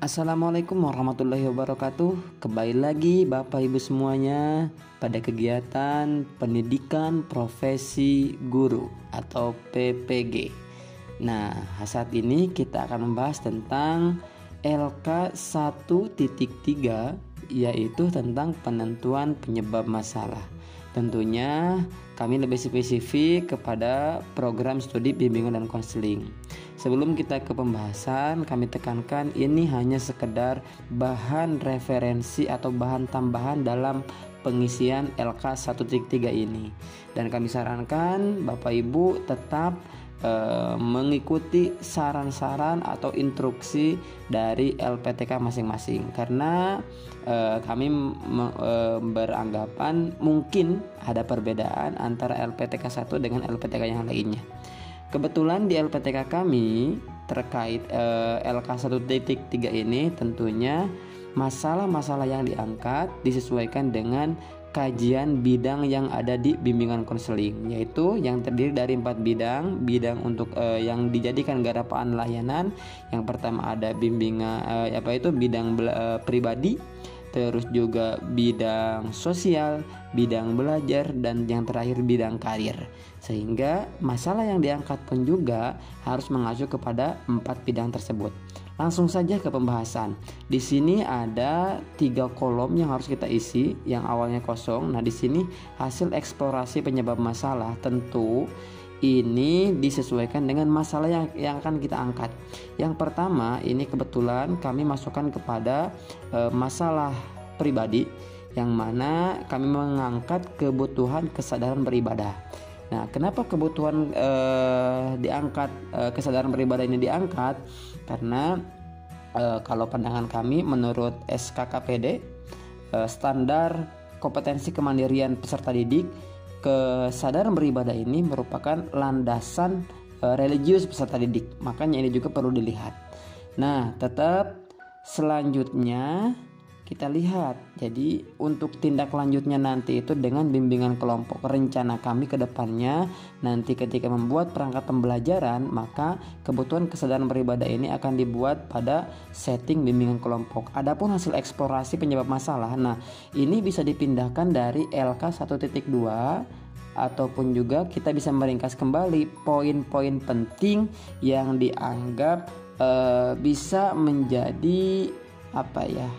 Assalamualaikum warahmatullahi wabarakatuh. Kembali lagi Bapak Ibu semuanya pada kegiatan pendidikan profesi guru atau PPG. Nah, saat ini kita akan membahas tentang LK 1.3, yaitu tentang penentuan penyebab masalah. Tentunya kami lebih spesifik kepada program studi bimbingan dan konseling. Sebelum kita ke pembahasan, kami tekankan ini hanya sekedar bahan referensi atau bahan tambahan dalam pengisian LK 1.3 ini. Dan kami sarankan Bapak Ibu tetap mengikuti saran-saran atau instruksi dari LPTK masing-masing, karena kami beranggapan mungkin ada perbedaan antara LPTK 1 dengan LPTK yang lainnya. Kebetulan di LPTK kami terkait LK 1.3 ini tentunya masalah-masalah yang diangkat disesuaikan dengan kajian bidang yang ada di bimbingan konseling, yaitu yang terdiri dari 4 bidang untuk yang dijadikan garapaan layanan. Yang pertama ada bimbingan bidang pribadi, terus juga bidang sosial, bidang belajar, dan yang terakhir bidang karir. Sehingga masalah yang diangkat pun juga harus mengacu kepada 4 bidang tersebut. Langsung saja ke pembahasan. Di sini ada 3 kolom yang harus kita isi, yang awalnya kosong. Nah, di sini hasil eksplorasi penyebab masalah. Tentu ini disesuaikan dengan masalah yang akan kita angkat. Yang pertama, ini kebetulan kami masukkan kepada masalah pribadi, yang mana kami mengangkat kebutuhan kesadaran beribadah. Nah, kenapa kebutuhan diangkat, kesadaran beribadah ini diangkat? Karena kalau pandangan kami menurut SKKPD, standar kompetensi kemandirian peserta didik, kesadaran beribadah ini merupakan landasan religius peserta didik. Makanya ini juga perlu dilihat. Nah, tetap selanjutnya kita lihat. Jadi untuk tindak lanjutnya nanti itu dengan bimbingan kelompok. Rencana kami ke depannya nanti ketika membuat perangkat pembelajaran, maka kebutuhan kesadaran beribadah ini akan dibuat pada setting bimbingan kelompok. Adapun hasil eksplorasi penyebab masalah, nah ini bisa dipindahkan dari LK 1.2, ataupun juga kita bisa meringkas kembali poin-poin penting yang dianggap bisa menjadi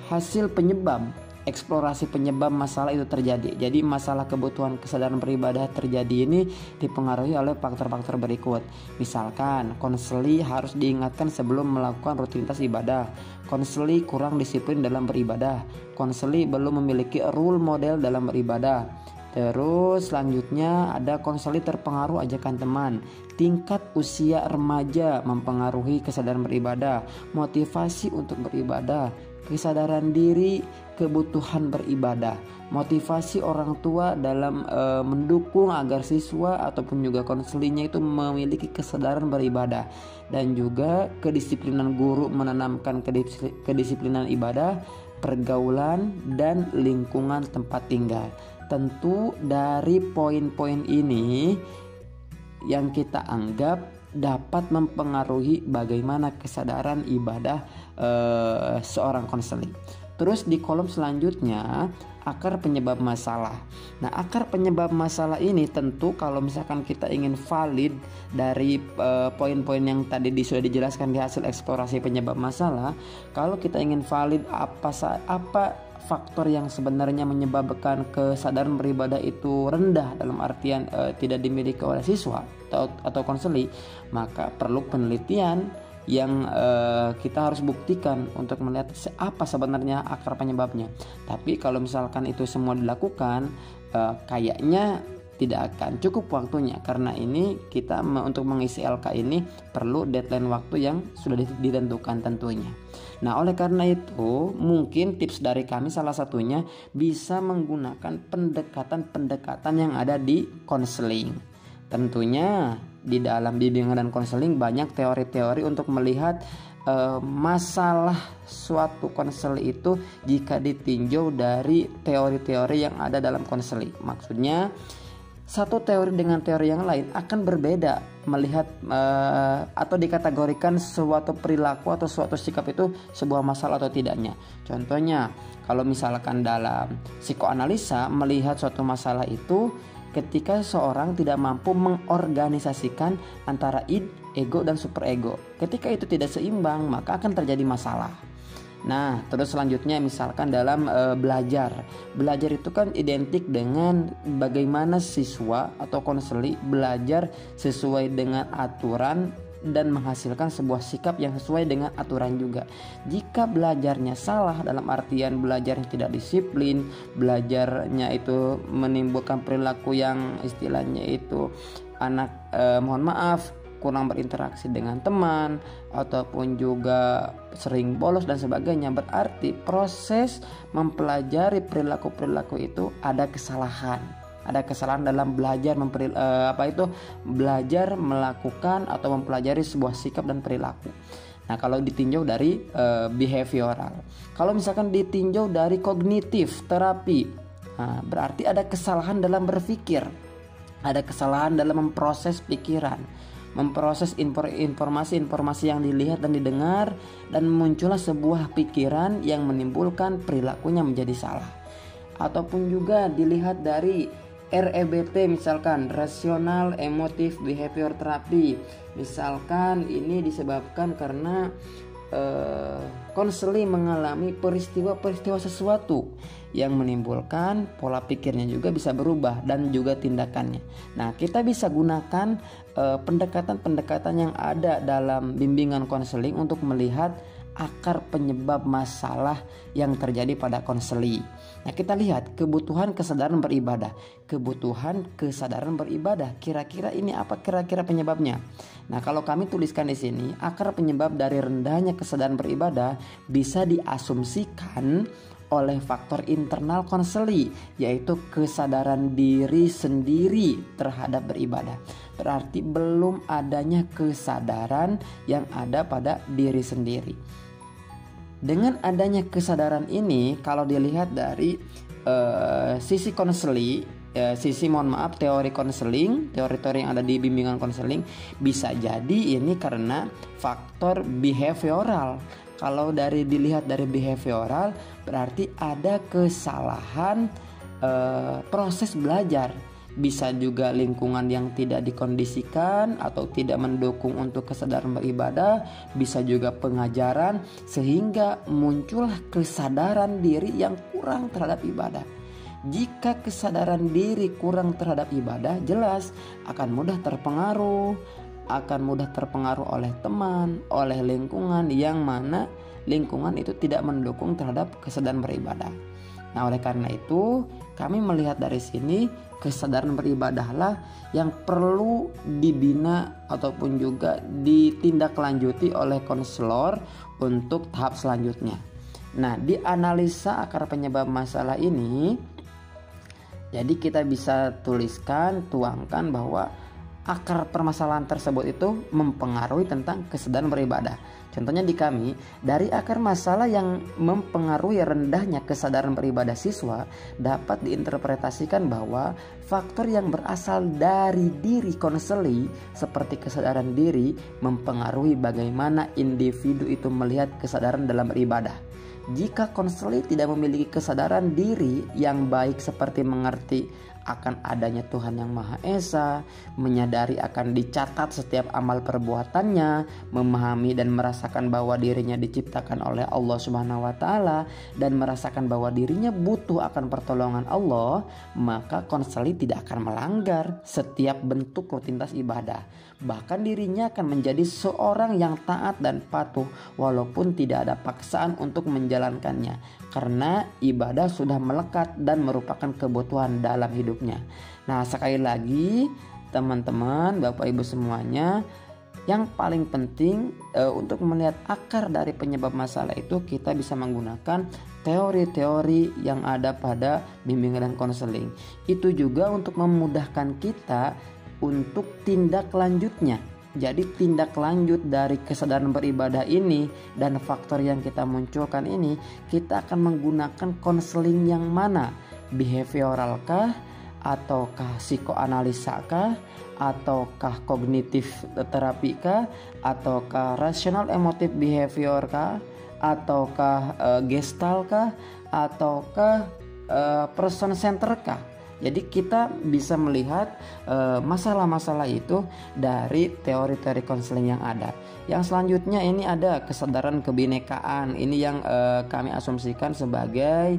hasil penyebab eksplorasi penyebab masalah itu terjadi. Jadi masalah kebutuhan kesadaran beribadah terjadi ini dipengaruhi oleh faktor-faktor berikut. Misalkan konseli harus diingatkan sebelum melakukan rutinitas ibadah, konseli kurang disiplin dalam beribadah, konseli belum memiliki role model dalam beribadah. Terus selanjutnya ada konseli terpengaruh ajakan teman, tingkat usia remaja mempengaruhi kesadaran beribadah, motivasi untuk beribadah, kesadaran diri, kebutuhan beribadah, motivasi orang tua dalam mendukung agar siswa ataupun juga konselinya itu memiliki kesadaran beribadah, dan juga kedisiplinan guru menanamkan kedisiplinan ibadah, pergaulan, dan lingkungan tempat tinggal. Tentu dari poin-poin ini yang kita anggap dapat mempengaruhi bagaimana kesadaran ibadah seorang konseling. Terus di kolom selanjutnya akar penyebab masalah. Nah, akar penyebab masalah ini tentu kalau misalkan kita ingin valid dari poin-poin yang tadi sudah dijelaskan di hasil eksplorasi penyebab masalah, kalau kita ingin valid apa faktor yang sebenarnya menyebabkan kesadaran beribadah itu rendah, dalam artian tidak dimiliki oleh siswa atau konseli, maka perlu penelitian yang kita harus buktikan untuk melihat apa sebenarnya akar penyebabnya. Tapi kalau misalkan itu semua dilakukan, kayaknya tidak akan cukup waktunya, karena ini kita untuk mengisi LK ini perlu deadline waktu yang sudah ditentukan tentunya. Nah, oleh karena itu mungkin tips dari kami salah satunya bisa menggunakan pendekatan-pendekatan yang ada di konseling. Tentunya di dalam bimbingan dan konseling banyak teori-teori untuk melihat masalah suatu konseling itu jika ditinjau dari teori-teori yang ada dalam konseling. Maksudnya satu teori dengan teori yang lain akan berbeda melihat atau dikategorikan suatu perilaku atau suatu sikap itu sebuah masalah atau tidaknya. Contohnya, kalau misalkan dalam psikoanalisa melihat suatu masalah itu ketika seorang tidak mampu mengorganisasikan antara id, ego, dan superego. Ketika itu tidak seimbang, maka akan terjadi masalah. Nah, terus selanjutnya misalkan dalam belajar. Belajar itu kan identik dengan bagaimana siswa atau konseli belajar sesuai dengan aturan dan menghasilkan sebuah sikap yang sesuai dengan aturan juga. Jika belajarnya salah dalam artian belajarnya tidak disiplin, belajarnya itu menimbulkan perilaku yang istilahnya itu kurang berinteraksi dengan teman ataupun juga sering bolos dan sebagainya, berarti proses mempelajari perilaku-perilaku itu ada kesalahan dalam belajar belajar melakukan atau mempelajari sebuah sikap dan perilaku. Nah, kalau ditinjau dari behavioral, kalau misalkan ditinjau dari kognitif terapi, berarti ada kesalahan dalam berpikir, ada kesalahan dalam memproses pikiran, memproses informasi-informasi yang dilihat dan didengar, dan muncullah sebuah pikiran yang menimbulkan perilakunya menjadi salah. Ataupun juga dilihat dari REBT, misalkan rasional emotive behavior therapy, misalkan ini disebabkan karena konseling mengalami peristiwa-peristiwa sesuatu yang menimbulkan pola pikirnya juga bisa berubah dan juga tindakannya. Nah, kita bisa gunakan pendekatan-pendekatan yang ada dalam bimbingan konseling untuk melihat akar penyebab masalah yang terjadi pada konseli. Nah, kita lihat kebutuhan kesadaran beribadah. Kira-kira ini apa kira-kira penyebabnya? Nah, kalau kami tuliskan di sini, akar penyebab dari rendahnya kesadaran beribadah bisa diasumsikan oleh faktor internal konseli, yaitu kesadaran diri sendiri terhadap beribadah. Berarti belum adanya kesadaran yang ada pada diri sendiri. Dengan adanya kesadaran ini, kalau dilihat dari sisi konseli, teori konseling, teori-teori yang ada di bimbingan konseling, bisa jadi ini karena faktor behavioral. Kalau dilihat dari behavioral, berarti ada kesalahan proses belajar. Bisa juga lingkungan yang tidak dikondisikan atau tidak mendukung untuk kesadaran beribadah, bisa juga pengajaran, sehingga muncullah kesadaran diri yang kurang terhadap ibadah. Jika kesadaran diri kurang terhadap ibadah, jelas akan mudah terpengaruh oleh teman, oleh lingkungan, yang mana lingkungan itu tidak mendukung terhadap kesadaran beribadah. Nah, oleh karena itu kami melihat dari sini kesadaran beribadahlah yang perlu dibina ataupun juga ditindaklanjuti oleh konselor untuk tahap selanjutnya. Nah, di analisa akar penyebab masalah ini, jadi kita bisa tuangkan bahwa akar permasalahan tersebut itu mempengaruhi tentang kesadaran beribadah. Contohnya di kami, dari akar masalah yang mempengaruhi rendahnya kesadaran beribadah siswa dapat diinterpretasikan bahwa faktor yang berasal dari diri konseli seperti kesadaran diri mempengaruhi bagaimana individu itu melihat kesadaran dalam beribadah. Jika konseli tidak memiliki kesadaran diri yang baik seperti mengerti akan adanya Tuhan yang Maha Esa, menyadari akan dicatat setiap amal perbuatannya, memahami dan merasakan bahwa dirinya diciptakan oleh Allah Subhanahu wa taala dan merasakan bahwa dirinya butuh akan pertolongan Allah, maka konseli tidak akan melanggar setiap bentuk rutinitas ibadah. Bahkan dirinya akan menjadi seorang yang taat dan patuh walaupun tidak ada paksaan untuk menjalankannya, karena ibadah sudah melekat dan merupakan kebutuhan dalam hidupnya. Nah, sekali lagi teman-teman, Bapak Ibu semuanya, yang paling penting untuk melihat akar dari penyebab masalah itu, kita bisa menggunakan teori-teori yang ada pada bimbingan dan konseling. Itu juga untuk memudahkan kita untuk tindak lanjutnya. Jadi tindak lanjut dari kesadaran beribadah ini dan faktor yang kita munculkan ini, kita akan menggunakan konseling yang mana? Behavioral kah ataukah psikoanalisa kah, ataukah kognitif terapi kah, ataukah rational emotive behavior kah, ataukah gestalt kah, ataukah person center kah. Jadi kita bisa melihat masalah-masalah itu dari teori-teori konseling yang ada. Yang selanjutnya ini ada kesadaran kebinekaan. Ini yang kami asumsikan sebagai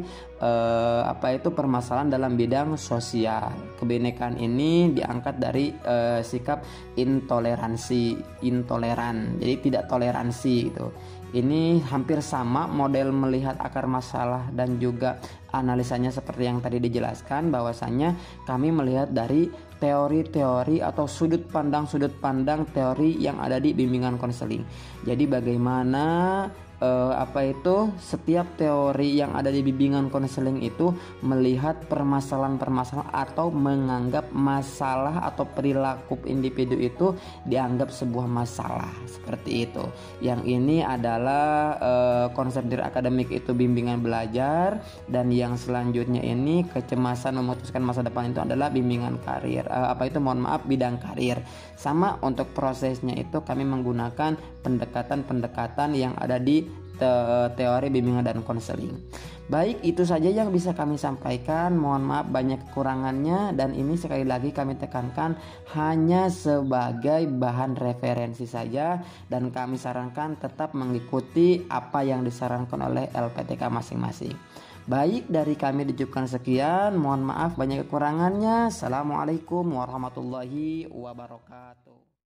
permasalahan dalam bidang sosial. Kebinekaan ini diangkat dari sikap intoleran. Jadi tidak toleransi gitu. Ini hampir sama model melihat akar masalah dan juga analisanya seperti yang tadi dijelaskan, bahwasannya kami melihat dari teori-teori atau sudut pandang teori yang ada di bimbingan konseling. Jadi bagaimana setiap teori yang ada di bimbingan konseling itu melihat permasalahan-permasalahan atau menganggap masalah atau perilaku individu itu dianggap sebuah masalah, seperti itu. Yang ini adalah konsep diri akademik itu bimbingan belajar, dan yang selanjutnya ini kecemasan memutuskan masa depan itu adalah bimbingan karir, bidang karir. Sama untuk prosesnya itu kami menggunakan pendekatan-pendekatan yang ada di teori bimbingan dan konseling. Baik, itu saja yang bisa kami sampaikan. Mohon maaf banyak kekurangannya, dan ini sekali lagi kami tekankan hanya sebagai bahan referensi saja, dan kami sarankan tetap mengikuti apa yang disarankan oleh LPTK masing-masing. Baik, dari kami dicukupkan sekian. Mohon maaf banyak kekurangannya. Assalamualaikum warahmatullahi wabarakatuh.